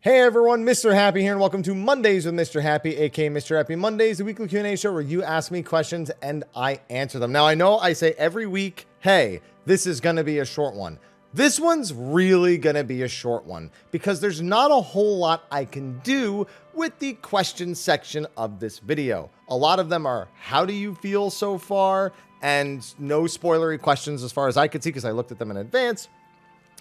Hey everyone, Mrhappy here, and welcome to Mondays with Mrhappy, aka Mrhappy Mondays, the weekly Q&A show where you ask me questions and I answer them. Now, I know I say every week, hey, this is going to be a short one. This one's really going to be a short one because there's not a whole lot I can do with the question section of this video. A lot of them are, how do you feel so far? And no spoilery questions as far as I could see because I looked at them in advance.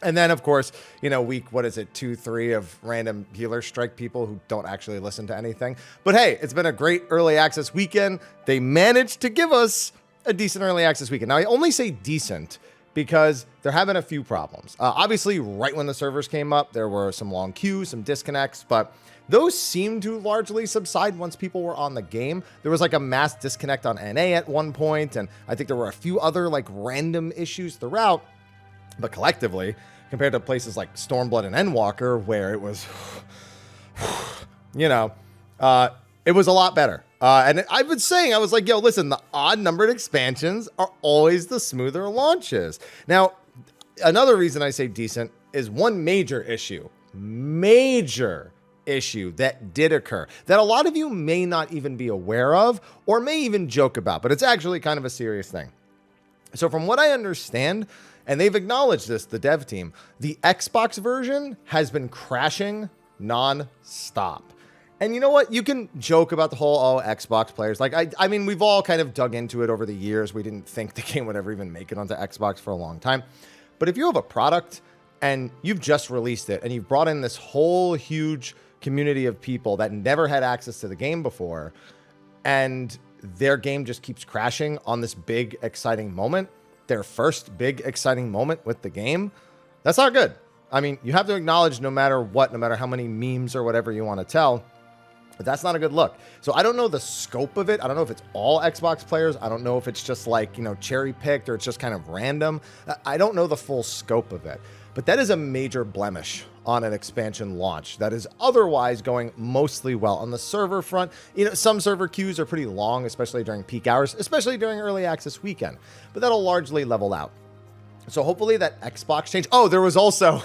And then, of course, week, 2, 3 of random healer strike people who don't actually listen to anything. But hey, it's been a great early access weekend. They managed to give us a decent early access weekend. Now, I only say decent because there have been a few problems. Obviously, right when the servers came up, there were some long queues, some disconnects, but those seemed to largely subside once people were on the game. There was like a mass disconnect on NA at one point, and I think there were a few other like random issues throughout. But collectively, compared to places like Stormblood and Endwalker, where it was, it was a lot better. And I've been saying, I was like, yo, listen, the odd numbered expansions are always the smoother launches. Now, another reason I say decent is one major issue that did occur that a lot of you may not even be aware of or may even joke about, but it's actually kind of a serious thing. So from what I understand, and they've acknowledged this, the dev team, the Xbox version has been crashing non-stop. And you know what? You can joke about the whole, Xbox players. Like, I mean, we've all kind of dug into it over the years. We didn't think the game would ever even make it onto Xbox for a long time. But if you have a product and you've just released it and you've brought in this whole huge community of people that never had access to the game before, and their game just keeps crashing on this big, exciting moment, their first big, exciting moment with the game, that's not good. I mean, you have to acknowledge no matter what, no matter how many memes or whatever you want to tell, but that's not a good look. So I don't know the scope of it. I don't know if it's all Xbox players. I don't know if it's just like, cherry picked or it's just kind of random. I don't know the full scope of it, but that is a major blemish on an expansion launch that is otherwise going mostly well. On the server front, some server queues are pretty long, especially during peak hours, especially during early access weekend, but that'll largely level out. So hopefully that Xbox change. Oh, there was also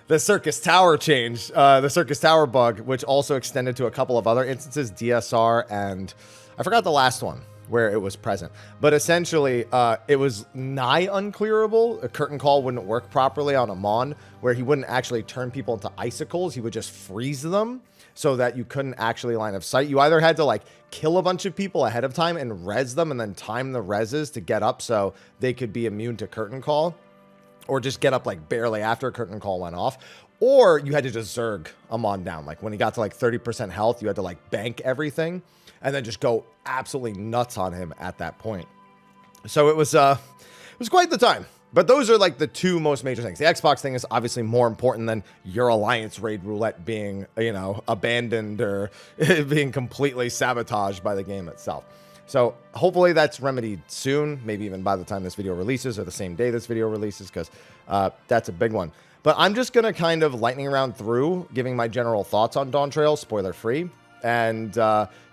the Circus Tower change, the Circus Tower bug, which also extended to a couple of other instances, DSR, and I forgot the last one where it was present. But essentially, it was nigh unclearable. A curtain call wouldn't work properly on a Mon, where he wouldn't actually turn people into icicles. He would just freeze them so that you couldn't actually line of sight. You either had to like kill a bunch of people ahead of time and res them and then time the reses to get up so they could be immune to curtain call, or just get up like barely after curtain call went off. Or you had to just Zerg a Mon down. Like when he got to like 30% health, you had to like bank everything and then just go absolutely nuts on him at that point. So it was quite the time. But those are like the two most major things. The Xbox thing is obviously more important than your Alliance raid roulette being, abandoned or being completely sabotaged by the game itself. So hopefully that's remedied soon, maybe even by the time this video releases or the same day this video releases, because that's a big one. But I'm just going to kind of lightning around through, giving my general thoughts on Dawn Trail, spoiler free, and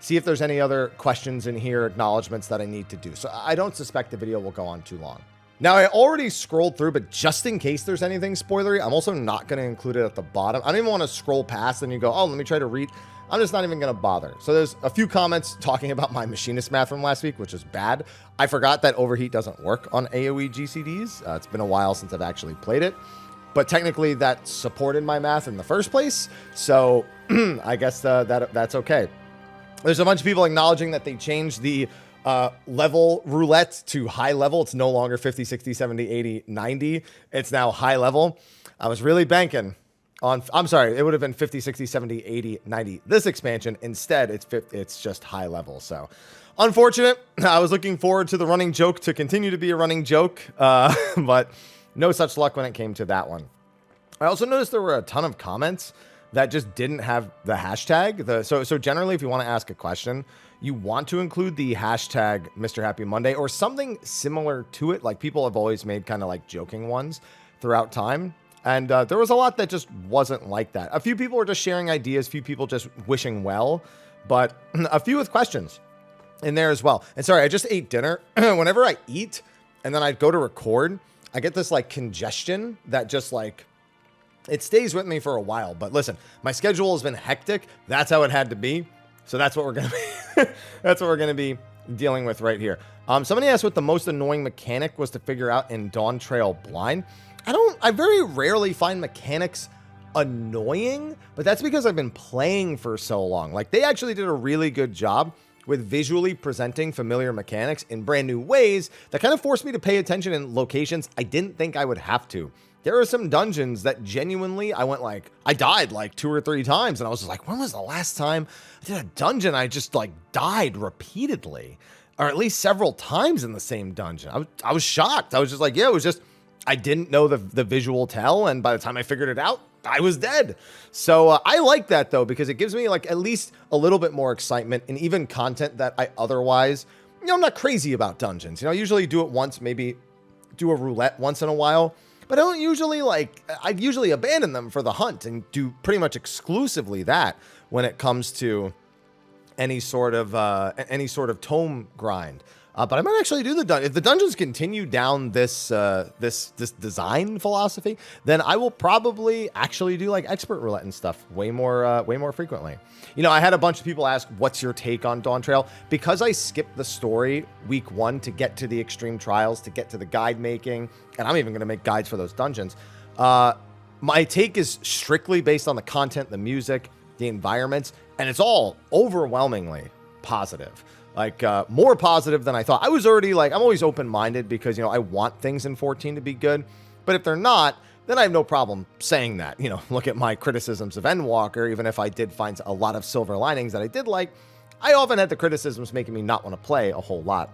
see if there's any other questions in here, acknowledgements that I need to do. So I don't suspect the video will go on too long. Now, I already scrolled through, but just in case there's anything spoilery, I'm also not going to include it at the bottom. I don't even want to scroll past and you go, oh, let me try to read. I'm just not even going to bother. So there's a few comments talking about my machinist math from last week, which is bad. I forgot that overheat doesn't work on AoE GCDs. It's been a while since I've actually played it, but technically that supported my math in the first place. So I guess that's okay. There's a bunch of people acknowledging that they changed the level roulette to high level. It's no longer 50, 60, 70, 80, 90. It's now high level. I was really banking on, I'm sorry, it would have been 50, 60, 70, 80, 90. This expansion, instead, it's just high level. So unfortunate. I was looking forward to the running joke to continue to be a running joke, but no such luck when it came to that one. I also noticed there were a ton of comments that just didn't have the hashtag. So generally, if you want to ask a question, you want to include the hashtag Mrhappy Monday or something similar to it. Like people have always made kind of like joking ones throughout time. And there was a lot that just wasn't like that. A few people were just sharing ideas, a few people just wishing well, but a few with questions in there as well. And sorry, I just ate dinner. Whenever I eat and then I go to record, I get this like congestion that just like it stays with me for a while. But listen, my schedule has been hectic. That's how it had to be. So that's what we're going to be, that's what we're going to be dealing with right here. Somebody asked what the most annoying mechanic was to figure out in Dawn Trail Blind. I very rarely find mechanics annoying, but that's because I've been playing for so long. Like, they actually did a really good job with visually presenting familiar mechanics in brand new ways that kind of forced me to pay attention in locations I didn't think I would have to. There are some dungeons that genuinely I died like 2 or 3 times, and I was just like, when was the last time I did a dungeon I just like died repeatedly, or at least several times in the same dungeon? I was shocked. I was just like, yeah, it was just, I didn't know the visual tell, and by the time I figured it out, I was dead. So I like that though, because it gives me like at least a little bit more excitement and even content that I otherwise, I'm not crazy about dungeons. I usually do it once, maybe do a roulette once in a while. But I don't usually I usually abandon them for the hunt and do pretty much exclusively that when it comes to any sort of tome grind. But I might actually do the dungeon. If the dungeons continue down this design philosophy, then I will probably actually do like expert roulette and stuff way more frequently. I had a bunch of people ask, what's your take on Dawn Trail? Because I skipped the story week 1 to get to the extreme trials, to get to the guide making, and I'm even going to make guides for those dungeons. My take is strictly based on the content, the music, the environments, and it's all overwhelmingly positive. More positive than I thought. I was already I'm always open-minded because, I want things in 14 to be good. But if they're not, then I have no problem saying that. Look at my criticisms of Endwalker, even if I did find a lot of silver linings that I did like, I often had the criticisms making me not want to play a whole lot.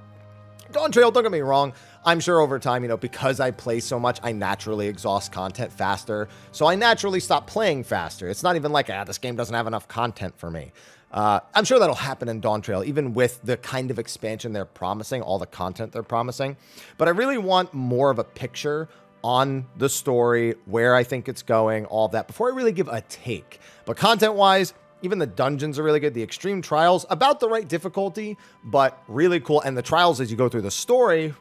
Dawn Trail, don't get me wrong, I'm sure over time, because I play so much, I naturally exhaust content faster. So I naturally stop playing faster. It's not even like, this game doesn't have enough content for me. I'm sure that'll happen in Dawn Trail, even with the kind of expansion they're promising, all the content they're promising. But I really want more of a picture on the story, where I think it's going, all of that, before I really give a take. But content-wise, even the dungeons are really good. The extreme trials, about the right difficulty, but really cool. And the trials as you go through the story,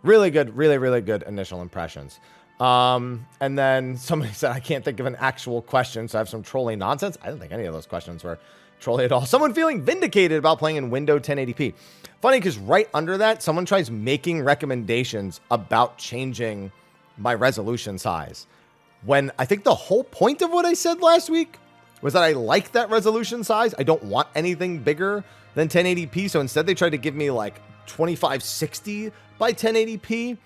really good, really, really good initial impressions. And then somebody said, I can't think of an actual question, so I have some trolling nonsense. I didn't think any of those questions were trolling at all. Someone feeling vindicated about playing in Windows 1080p. Funny, because right under that, someone tries making recommendations about changing my resolution size, when I think the whole point of what I said last week was that I like that resolution size. I don't want anything bigger than 1080p. So instead they tried to give me like 2560 by 1080p,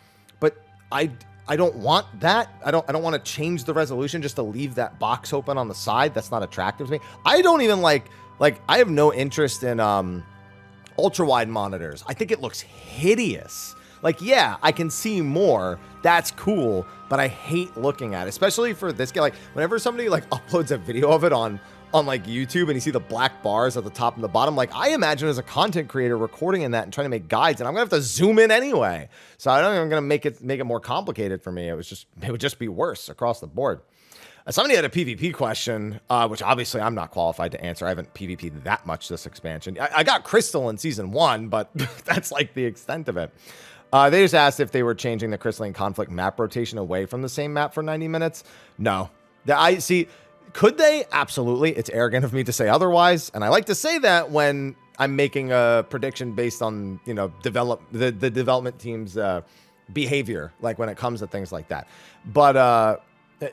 but I don't want that. I don't want to change the resolution just to leave that box open on the side. That's not attractive to me. I don't even like I have no interest in ultra wide monitors. I think it looks hideous. Yeah, I can see more. That's cool, but I hate looking at it, especially for this guy. Whenever somebody uploads a video of it on YouTube and you see the black bars at the top and the bottom, I imagine as a content creator recording in that and trying to make guides, and I'm gonna have to zoom in anyway. So I don't think I'm gonna make it more complicated for me. It would just be worse across the board. Somebody had a PvP question, which obviously I'm not qualified to answer. I haven't PvP'd that much this expansion. I got Crystal in season 1, but that's the extent of it. They just asked if they were changing the Crystalline Conflict map rotation away from the same map for 90 minutes. No. I see. Could they? Absolutely. It's arrogant of me to say otherwise. And I like to say that when I'm making a prediction based on, the development team's behavior, when it comes to things like that. But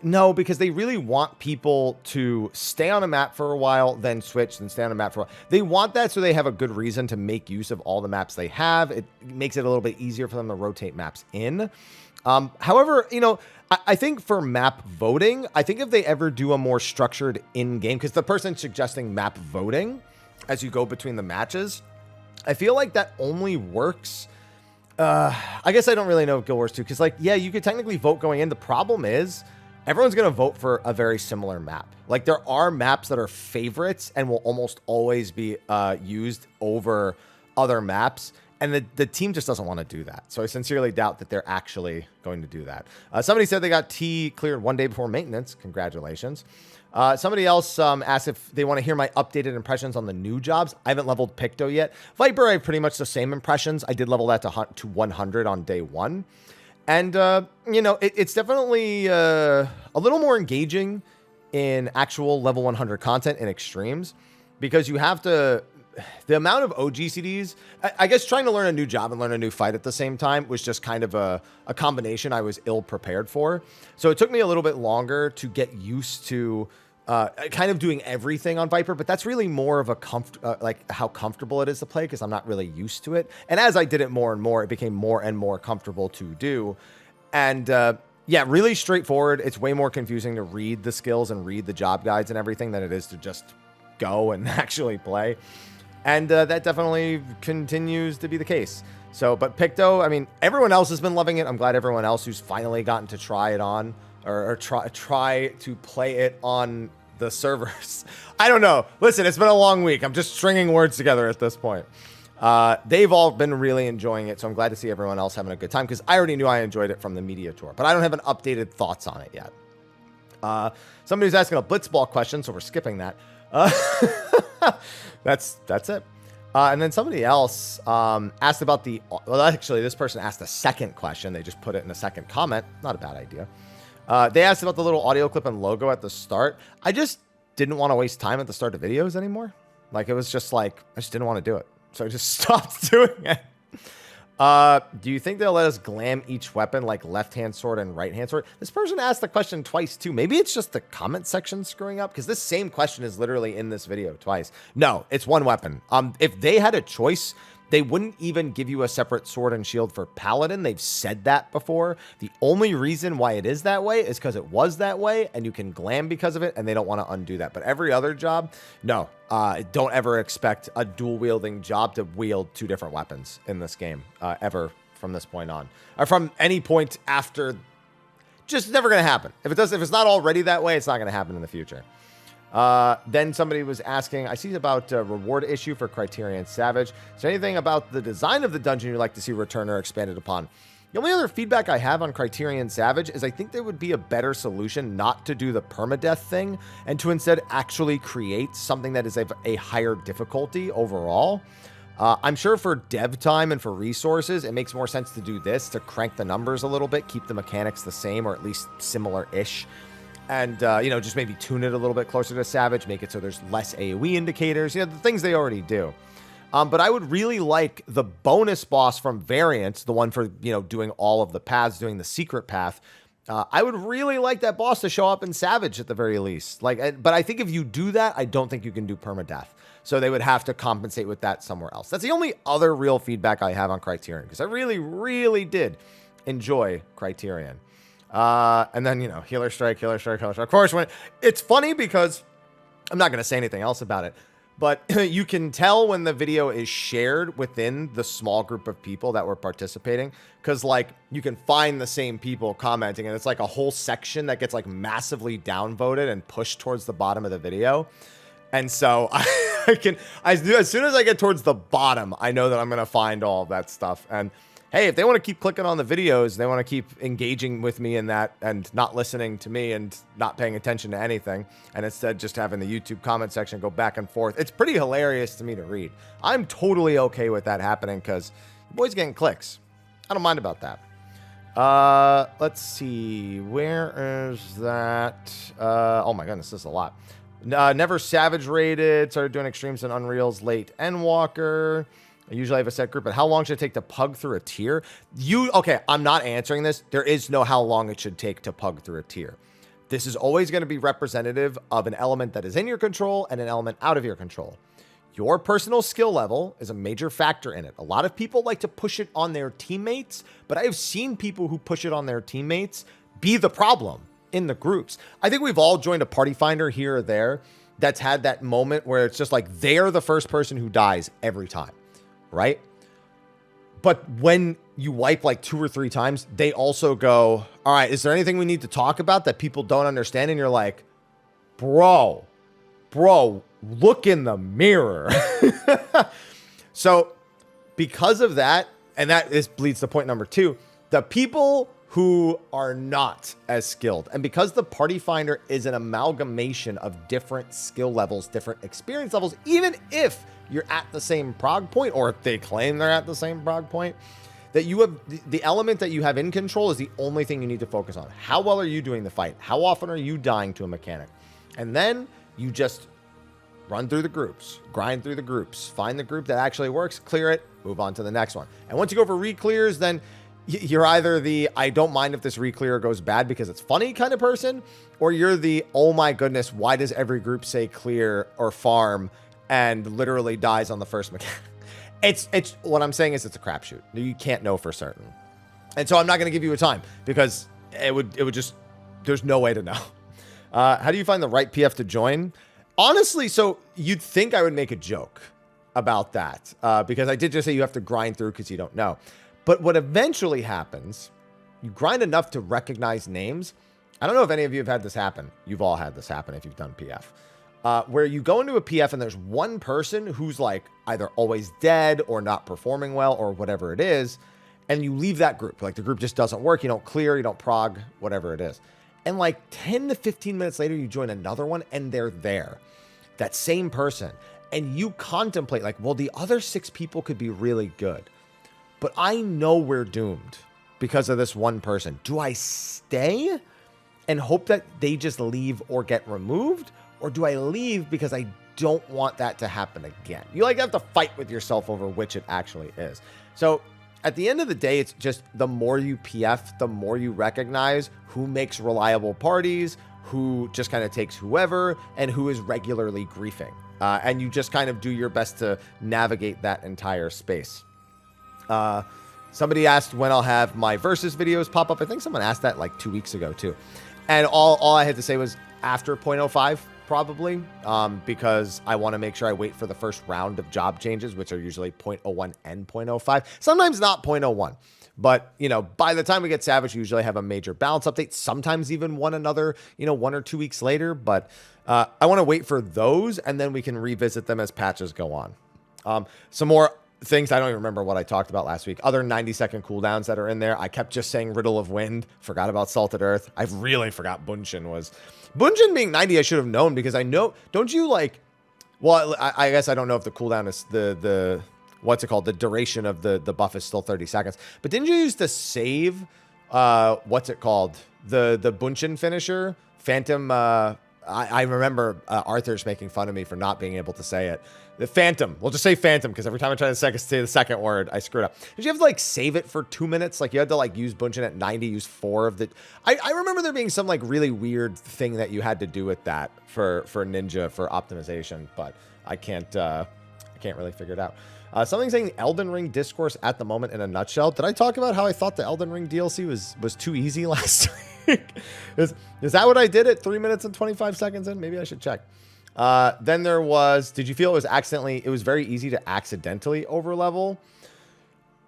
no, because they really want people to stay on a map for a while, then switch, then stay on a map for a while. They want that so they have a good reason to make use of all the maps they have. It makes it a little bit easier for them to rotate maps in. However, I think for map voting, I think if they ever do a more structured in-game, because the person suggesting map voting as you go between the matches, I feel like that only works. I guess I don't really know if Guild Wars 2, because yeah, you could technically vote going in. The problem is everyone's going to vote for a very similar map. There are maps that are favorites and will almost always be used over other maps. And the team just doesn't want to do that. So I sincerely doubt that they're actually going to do that. Somebody said they got T cleared 1 day before maintenance. Congratulations. Somebody else asked if they want to hear my updated impressions on the new jobs. I haven't leveled Picto yet. Viper, I have pretty much the same impressions. I did level that to 100 on day 1. And, you know, it's definitely a little more engaging in actual level 100 content in extremes, because you have to, the amount of OGCDs, I guess trying to learn a new job and learn a new fight at the same time was just kind of a combination I was ill prepared for. So it took me a little bit longer to get used to kind of doing everything on Viper, but that's really more of a like how comfortable it is to play, because I'm not really used to it. And as I did it more and more, it became more and more comfortable to do. And yeah, really straightforward. It's way more confusing to read the skills and read the job guides and everything than it is to just go and actually play. And that definitely continues to be the case. So, but Picto, I mean, everyone else has been loving it. I'm glad everyone else who's finally gotten to try it on, or try to play it on the servers. I don't know. Listen, it's been a long week. I'm just stringing words together at this point. They've all been really enjoying it, so I'm glad to see everyone else having a good time, because I already knew I enjoyed it from the media tour, but I don't have an updated thoughts on it yet. Somebody's asking a blitzball question, so we're skipping that. That's it. And then somebody else asked about well, actually, this person asked a second question. They just put it in a second comment. Not a bad idea. They asked about the little audio clip and logo at the start. I just didn't want to waste time at the start of videos anymore. Like, it was just like, I just didn't want to do it. So I just stopped doing it. Do you think they'll let us glam each weapon, like left-hand sword and right-hand sword? This person asked the question twice too. Maybe it's just the comment section screwing up, because this same question is literally in this video twice. No, it's one weapon. If they had a choice, they wouldn't even give you a separate sword and shield for Paladin. They've said that before. The only reason why it is that way is because it was that way, and you can glam because of it, and they don't want to undo that. But every other job, no. Don't ever expect a dual-wielding job to wield two different weapons in this game, ever from this point on. Or from any point after. Just never going to happen. If it's not already that way, it's not going to happen in the future. Then somebody was asking, I see about a reward issue for Criterion Savage. Is there anything about the design of the dungeon you'd like to see returned or expanded upon? The only other feedback I have on Criterion Savage is I think there would be a better solution not to do the permadeath thing, and to instead actually create something that is a higher difficulty overall. I'm sure for dev time and for resources, it makes more sense to do this, to crank the numbers a little bit, keep the mechanics the same, or at least similar-ish. And, you know, just maybe tune it a little bit closer to Savage, make it so there's less AoE indicators, you know, the things they already do. But I would really like the bonus boss from Variant, the one for, you know, doing all of the paths, doing the secret path. I would really like that boss to show up in Savage at the very least. Like, but I think if you do that, I don't think you can do permadeath. So they would have to compensate with that somewhere else. That's the only other real feedback I have on Criterion, because I really, really did enjoy Criterion. And then, you know, healer strike, healer strike, healer strike. Of course, it's funny because I'm not going to say anything else about it, but you can tell when the video is shared within the small group of people that were participating, because like you can find the same people commenting, and it's like a whole section that gets like massively downvoted and pushed towards the bottom of the video. And so as soon as I get towards the bottom, I know that I'm going to find all of that stuff. And hey, if they want to keep clicking on the videos, they want to keep engaging with me in that and not listening to me and not paying attention to anything, and instead just having the YouTube comment section go back and forth, it's pretty hilarious to me to read. I'm totally okay with that happening, because the boy's getting clicks. I don't mind about that. Let's see. Where is that? Oh my goodness, this is a lot. Never Savage rated. Started doing extremes and Unreals late. Endwalker. I usually have a set group, but how long should it take to pug through a tier? Okay, I'm not answering this. There is no how long it should take to pug through a tier. This is always going to be representative of an element that is in your control and an element out of your control. Your personal skill level is a major factor in it. A lot of people like to push it on their teammates, but I have seen people who push it on their teammates be the problem in the groups. I think we've all joined a party finder here or there that's had that moment where it's just like they're the first person who dies every time. Right? But when you wipe like 2 or 3 times, they also go, all right, is there anything we need to talk about that people don't understand? And you're like, bro, look in the mirror. So because of that, and that leads to point number 2, the people who are not as skilled, and because the party finder is an amalgamation of different skill levels, different experience levels, even if you're at the same prog point, or if they claim they're at the same prog point, that you have the element that you have in control is the only thing you need to focus on. How well are you doing the fight? How often are you dying to a mechanic? And then you just run through the groups, grind through the groups, find the group that actually works, clear it, move on to the next one. And once you go for re-clears, then you're either the I don't mind if this re-clear goes bad because it's funny kind of person, or you're the oh my goodness, why does every group say clear or farm and literally dies on the first mechanic? It's what I'm saying is it's a crapshoot. You can't know for certain. And so I'm not going to give you a time because it would just, there's no way to know. How do you find the right PF to join? Honestly, so you'd think I would make a joke about that because I did just say you have to grind through because you don't know. But what eventually happens, you grind enough to recognize names. I don't know if any of you have had this happen. You've all had this happen if you've done PF. Where you go into a PF and there's one person who's like either always dead or not performing well or whatever it is. And you leave that group. Like the group just doesn't work. You don't clear, you don't prog, whatever it is. And like 10 to 15 minutes later, you join another one and they're there. That same person. And you contemplate like, well, the other 6 people could be really good. But I know we're doomed because of this one person. Do I stay and hope that they just leave or get removed? Or do I leave because I don't want that to happen again? You like have to fight with yourself over which it actually is. So at the end of the day, it's just the more you PF, the more you recognize who makes reliable parties, who just kind of takes whoever, and who is regularly griefing. And you just kind of do your best to navigate that entire space. Somebody asked when I'll have my versus videos pop up. I think someone asked that like 2 weeks ago too. And all I had to say was after 0.05 probably, because I want to make sure I wait for the first round of job changes, which are usually 0.01 and 0.05. Sometimes not 0.01. But, you know, by the time we get Savage, we usually have a major balance update, sometimes even one another, 1 or 2 weeks later. But I want to wait for those, and then we can revisit them as patches go on. Some more things, I don't even remember what I talked about last week. Other 90-second cooldowns that are in there. I kept just saying Riddle of Wind, forgot about Salted Earth. I really forgot Bunshin was. Bunshin being 90, I should have known because I know, don't you like, well, I guess I don't know if the cooldown is the what's it called? The duration of the buff is still 30 seconds. But didn't you used to save, what's it called? The Bunshin finisher? Phantom, I remember Arthur's making fun of me for not being able to say it. The Phantom. We'll just say Phantom because every time I try to say the second word, I screw it up. Did you have to like save it for 2 minutes? Like you had to like use Bunshin at 90, use 4 of the... I remember there being some like really weird thing that you had to do with that for Ninja for optimization, but I can't really figure it out. Something saying the Elden Ring discourse at the moment in a nutshell. Did I talk about how I thought the Elden Ring DLC was too easy last week? Is that what I did at 3 minutes and 25 seconds in? Maybe I should check. Then there was, did you feel it was very easy to accidentally overlevel?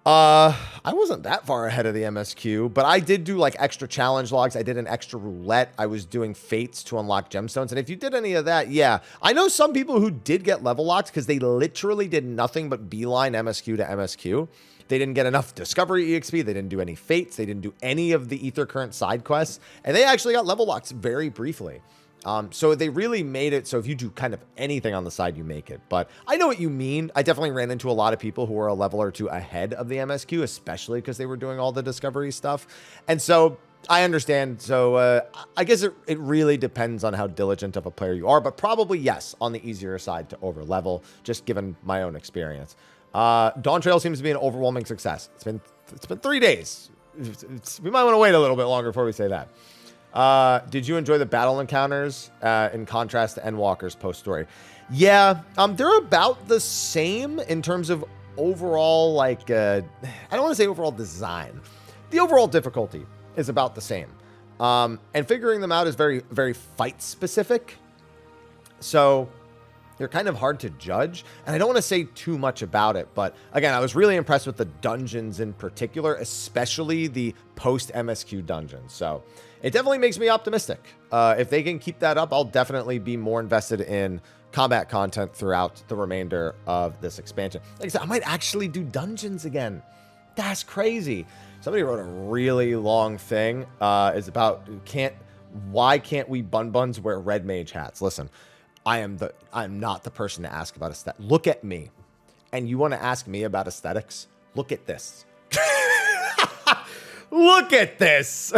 I wasn't that far ahead of the MSQ, but I did do like extra challenge logs. I did an extra roulette. I was doing fates to unlock gemstones. And if you did any of that, yeah, I know some people who did get level locked because they literally did nothing but beeline MSQ to MSQ. They didn't get enough discovery EXP. They didn't do any fates. They didn't do any of the Ether Current side quests. And they actually got level locked very briefly. So they really made it so if you do kind of anything on the side, you make it. But I know what you mean. I definitely ran into a lot of people who were a level or two ahead of the MSQ, especially because they were doing all the discovery stuff. And so I understand. So I guess it really depends on how diligent of a player you are. But probably, yes, on the easier side to over level, just given my own experience. Dawn Trail seems to be an overwhelming success. It's been 3 days. We might want to wait a little bit longer before we say that. Did you enjoy the battle encounters in contrast to Endwalker's post-story? Yeah, they're about the same in terms of overall, like, I don't want to say overall design. The overall difficulty is about the same. And figuring them out is very, very fight-specific. So they're kind of hard to judge. And I don't want to say too much about it. But again, I was really impressed with the dungeons in particular, especially the post-MSQ dungeons. So it definitely makes me optimistic. If they can keep that up, I'll definitely be more invested in combat content throughout the remainder of this expansion. Like I said, I might actually do dungeons again. That's crazy. Somebody wrote a really long thing. It's about why can't we buns wear red mage hats? Listen, I'm not the person to ask about aesthetics. Look at me. And you want to ask me about aesthetics? Look at this. Look at this.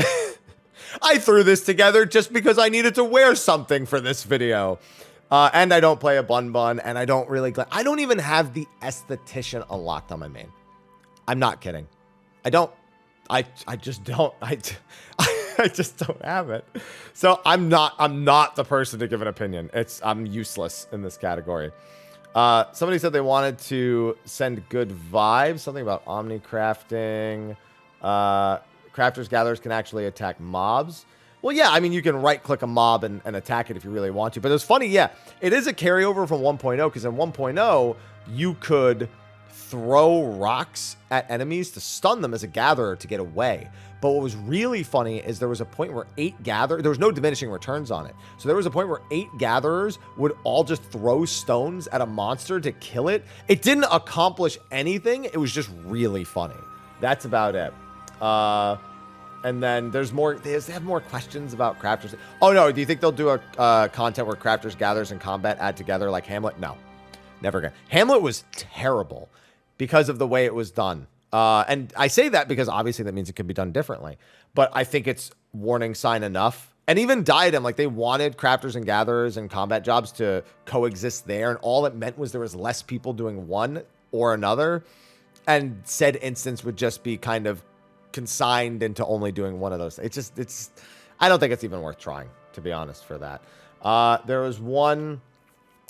I threw this together just because I needed to wear something for this video. And I don't play a bun, and I don't really... I don't even have the esthetician unlocked on my main. I'm not kidding. I don't. I just don't. I just don't have it. So I'm not the person to give an opinion. I'm useless in this category. Somebody said they wanted to send good vibes. Something about omni crafting. Crafters gatherers can actually attack mobs. Well, yeah, I mean, you can right-click a mob and attack it if you really want to. But it's funny, yeah, it is a carryover from 1.0, because in 1.0, you could throw rocks at enemies to stun them as a gatherer to get away. But what was really funny is there was a point where there was no diminishing returns on it. So there was a point where 8 gatherers would all just throw stones at a monster to kill it. It didn't accomplish anything. It was just really funny. That's about it. And then there's more. They have more questions about crafters. Oh, no. Do you think they'll do a content where crafters, gatherers, and combat add together like Hamlet? No. Never again. Hamlet was terrible because of the way it was done. And I say that because obviously that means it can be done differently. But I think it's warning sign enough. And even Diadem, like they wanted crafters and gatherers and combat jobs to coexist there. And all it meant was there was less people doing one or another. And said instance would just be kind of consigned into only doing one of those. I don't think it's even worth trying, to be honest, for that. There was one,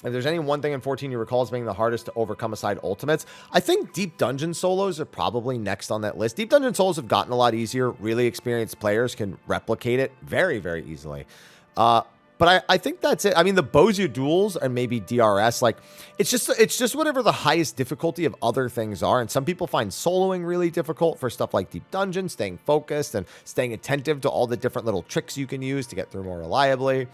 if there's any one thing in 14 you recall as being the hardest to overcome aside ultimates, I think Deep Dungeon solos are probably next on that list. Deep Dungeon solos have gotten a lot easier. Really experienced players can replicate it very, very easily. But I think that's it. I mean, the Bozu duels and maybe DRS, like it's just whatever the highest difficulty of other things are. And some people find soloing really difficult for stuff like Deep Dungeon, staying focused and staying attentive to all the different little tricks you can use to get through more reliably.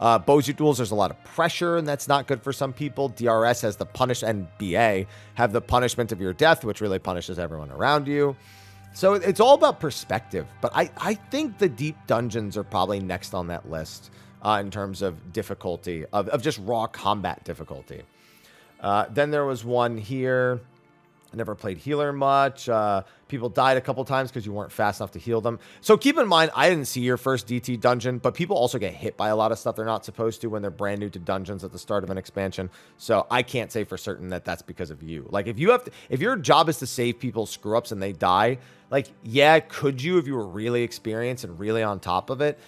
Bozu duels, there's a lot of pressure, and that's not good for some people. DRS has the punish, and BA have the punishment of your death, which really punishes everyone around you. So it's all about perspective. But I think the Deep Dungeons are probably next on that list. In terms of difficulty, of just raw combat difficulty. Then there was one here. I never played healer much. People died a couple times because you weren't fast enough to heal them. So keep in mind, I didn't see your first DT dungeon, but people also get hit by a lot of stuff they're not supposed to when they're brand new to dungeons at the start of an expansion. So I can't say for certain that that's because of you. Like if your job is to save people's screw ups and they die, like, yeah, could you if you were really experienced and really on top of it?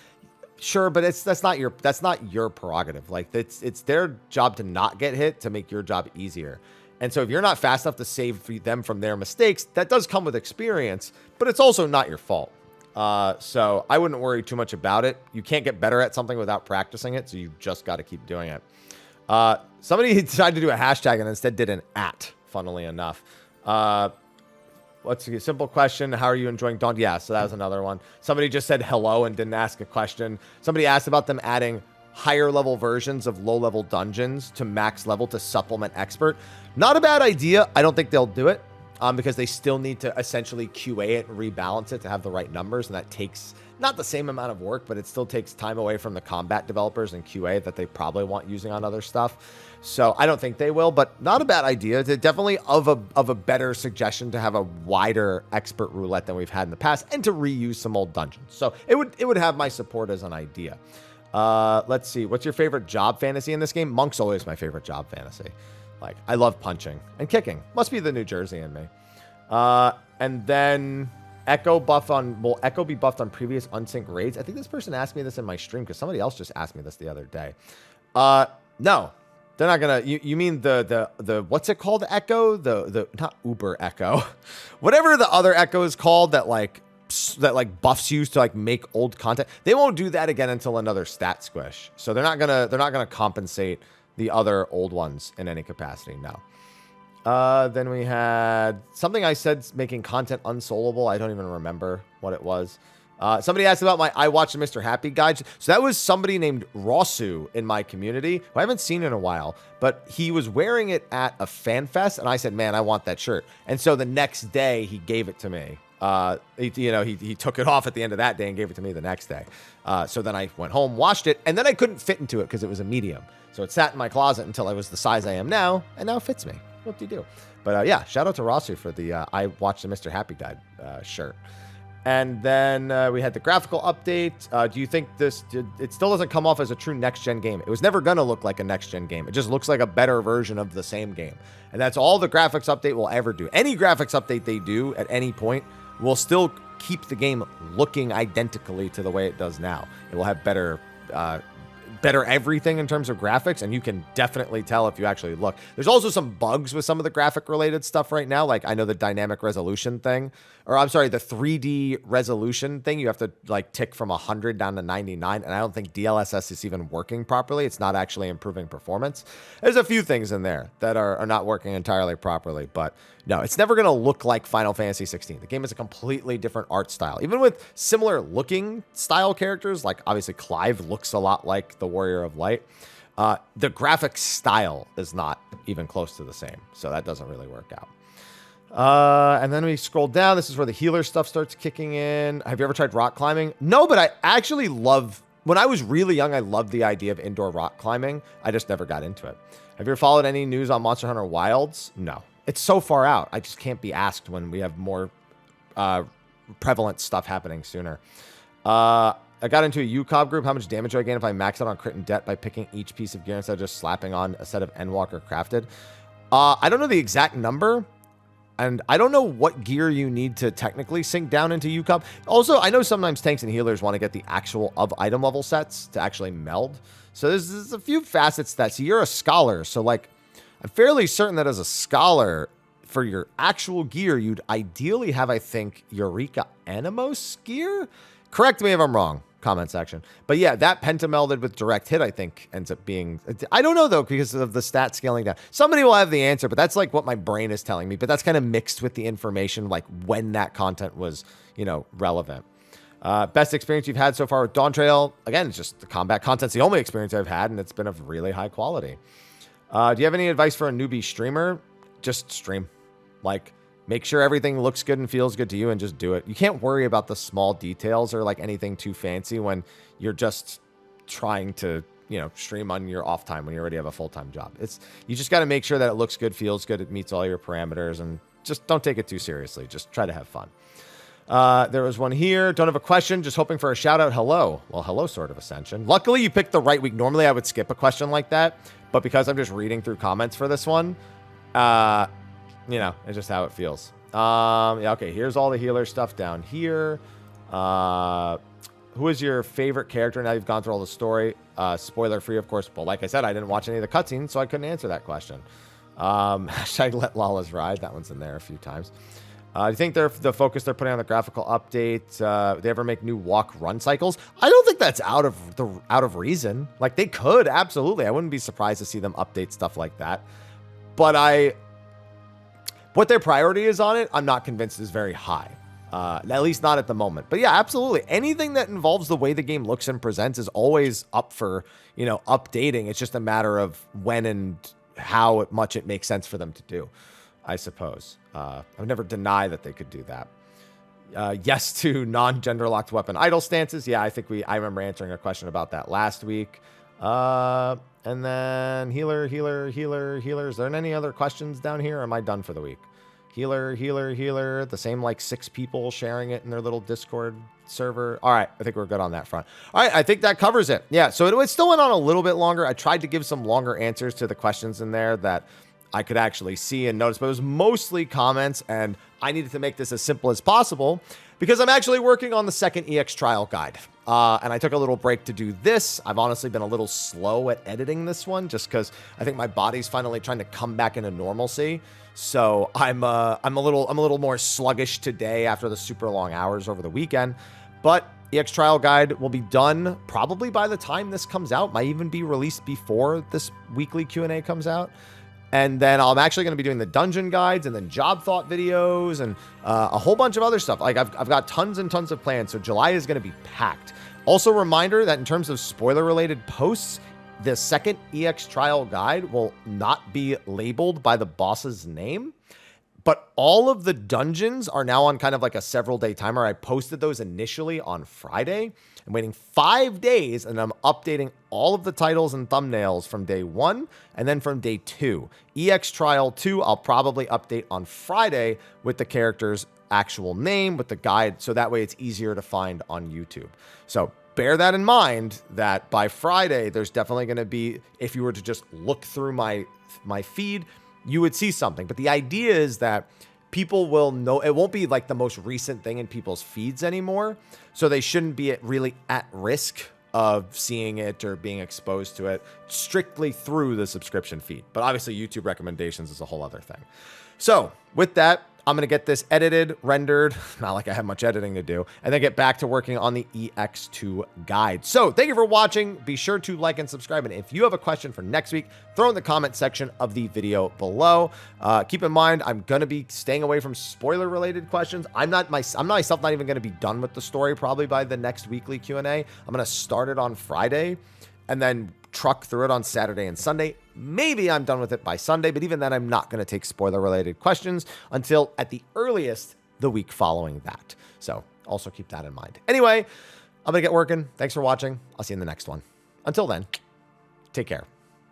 Sure, but that's not your prerogative. Like it's their job to not get hit to make your job easier. And so if you're not fast enough to save them from their mistakes, that does come with experience, but it's also not your fault. So I wouldn't worry too much about it. You can't get better at something without practicing it, so you just got to keep doing it. Somebody decided to do a hashtag and instead did an @ funnily enough. What's a simple question? How are you enjoying Dawn? Yeah, so that was another one. Somebody just said hello and didn't ask a question. Somebody asked about them adding higher level versions of low level dungeons to max level to supplement expert. Not a bad idea. I don't think they'll do it because they still need to essentially QA it and rebalance it to have the right numbers. And that takes not the same amount of work, but it still takes time away from the combat developers and QA that they probably want using on other stuff. So I don't think they will, but not a bad idea. It's definitely of a better suggestion to have a wider expert roulette than we've had in the past and to reuse some old dungeons. So it would have my support as an idea. Let's see. What's your favorite job fantasy in this game? Monk's always my favorite job fantasy. Like, I love punching and kicking. Must be the New Jersey in me. And then Echo will Echo be buffed on previous unsynced raids? I think this person asked me this in my stream because somebody else just asked me this the other day. No. They're not gonna. You mean the what's it called? Echo? The not Uber Echo, whatever the other Echo is called that buffs you to like make old content. They won't do that again until another stat squish. So they're not gonna compensate the other old ones in any capacity. No. Then we had something I said making content unsolvable. I don't even remember what it was. Somebody asked about my I Watched the Mrhappy guide. So that was somebody named Rosu in my community who I haven't seen in a while, but he was wearing it at a fan fest. And I said, man, I want that shirt. And so the next day he gave it to me. He took it off at the end of that day and gave it to me the next day. So then I went home, washed it, and then I couldn't fit into it because it was a medium. So it sat in my closet until I was the size I am now, and now it fits me. What do you do? But yeah, shout out to Rosu for the I Watched the Mr. Happy Guide shirt. And then we had the graphical update. Do you think it still doesn't come off as a true next-gen game? It was never going to look like a next-gen game. It just looks like a better version of the same game. And that's all the graphics update will ever do. Any graphics update they do at any point will still keep the game looking identically to the way it does now. It will have better everything in terms of graphics, and you can definitely tell if you actually look. There's also some bugs with some of the graphic related stuff right now. Like I know the dynamic resolution thing, or I'm sorry, the 3D resolution thing, you have to like tick from 100 down to 99. And I don't think DLSS is even working properly. It's not actually improving performance. There's a few things in there that are not working entirely properly, but no, it's never going to look like Final Fantasy 16. The game is a completely different art style. Even with similar looking style characters, like obviously Clive looks a lot like the Warrior of Light. The graphic style is not even close to the same. So that doesn't really work out. And then we scroll down. This is where the healer stuff starts kicking in. Have you ever tried rock climbing? No, but I actually when I was really young, I loved the idea of indoor rock climbing. I just never got into it. Have you ever followed any news on Monster Hunter Wilds? No. It's so far out. I just can't be asked when we have more prevalent stuff happening sooner. I got into a UCOB group. How much damage do I gain if I max out on crit and det by picking each piece of gear instead of just slapping on a set of Endwalker crafted? I don't know the exact number, and I don't know what gear you need to technically sink down into UCOB. Also, I know sometimes tanks and healers want to get the actual of item level sets to actually meld. So there's a few facets that, so you're a scholar, so like, I'm fairly certain that as a scholar, for your actual gear, you'd ideally have, I think, Eureka Animos gear? Correct me if I'm wrong, comment section. But yeah, that pentamelded with direct hit, I think, ends up being... I don't know, though, because of the stat scaling down. Somebody will have the answer, but that's like what my brain is telling me. But that's kind of mixed with the information, like when that content was, relevant. Best experience you've had so far with Dawn Trail? Again, it's just the combat content's the only experience I've had, and it's been of really high quality. Do you have any advice for a newbie streamer? Just stream. Like, make sure everything looks good and feels good to you and just do it. You can't worry about the small details or like anything too fancy when you're just trying to, stream on your off time when you already have a full-time job. You just got to make sure that it looks good, feels good, it meets all your parameters, and just don't take it too seriously. Just try to have fun. There was one here. Don't have a question. Just hoping for a shout out. Hello. Well, hello, Sword of Ascension. Luckily, you picked the right week. Normally, I would skip a question like that, but because I'm just reading through comments for this one, it's just how it feels. Yeah, okay. Here's all the healer stuff down here. Who is your favorite character now you've gone through all the story? Spoiler free, of course. But like I said, I didn't watch any of the cutscenes, so I couldn't answer that question. Should I let Lala's ride? That one's in there a few times. Do you think the focus they're putting on the graphical update, they ever make new walk-run cycles? I don't think that's out of reason. Like, they could, absolutely. I wouldn't be surprised to see them update stuff like that. But what their priority is on it, I'm not convinced is very high. At least not at the moment. But yeah, absolutely. Anything that involves the way the game looks and presents is always up for, updating. It's just a matter of when and how much it makes sense for them to do, I suppose. I would never deny that they could do that. Yes to non-gender locked weapon idle stances. Yeah, I think I remember answering a question about that last week. And then healer. Is there any other questions down here? Or am I done for the week? Healer. The same like 6 people sharing it in their little Discord server. All right, I think we're good on that front. All right, I think that covers it. Yeah, so it still went on a little bit longer. I tried to give some longer answers to the questions in there that I could actually see and notice, but it was mostly comments, and I needed to make this as simple as possible because I'm actually working on the second EX trial guide. And I took a little break to do this. I've honestly been a little slow at editing this one just because I think my body's finally trying to come back into normalcy. So I'm a little more sluggish today after the super long hours over the weekend. But EX trial guide will be done probably by the time this comes out. Might even be released before this weekly Q&A comes out. And then I'm actually going to be doing the dungeon guides and then job thought videos and a whole bunch of other stuff. Like I've got tons and tons of plans. So July is going to be packed. Also, reminder that in terms of spoiler related posts, the second EX trial guide will not be labeled by the boss's name, But all of the dungeons are now on kind of like a several day timer. I posted those initially on Friday. I'm waiting 5 days and I'm updating all of the titles and thumbnails from day 1 and then from day 2. EX Trial 2, I'll probably update on Friday with the character's actual name, with the guide, so that way it's easier to find on YouTube. So bear that in mind, that by Friday, there's definitely going to be, if you were to just look through my feed, you would see something. But the idea is that people will know, it won't be like the most recent thing in people's feeds anymore. So they shouldn't be really at risk of seeing it or being exposed to it strictly through the subscription feed. But obviously YouTube recommendations is a whole other thing. So with that, I'm going to get this edited, rendered, not like I have much editing to do, and then get back to working on the EX2 guide. So thank you for watching. Be sure to like and subscribe. And if you have a question for next week, throw in the comment section of the video below. Keep in mind, I'm going to be staying away from spoiler related questions. I'm myself not even going to be done with the story probably by the next weekly Q&A. I'm going to start it on Friday and then truck through it on Saturday and Sunday. Maybe I'm done with it by Sunday, but even then I'm not going to take spoiler related questions until at the earliest the week following that. So also keep that in mind. Anyway, I'm going to get working. Thanks for watching. I'll see you in the next one. Until then, take care.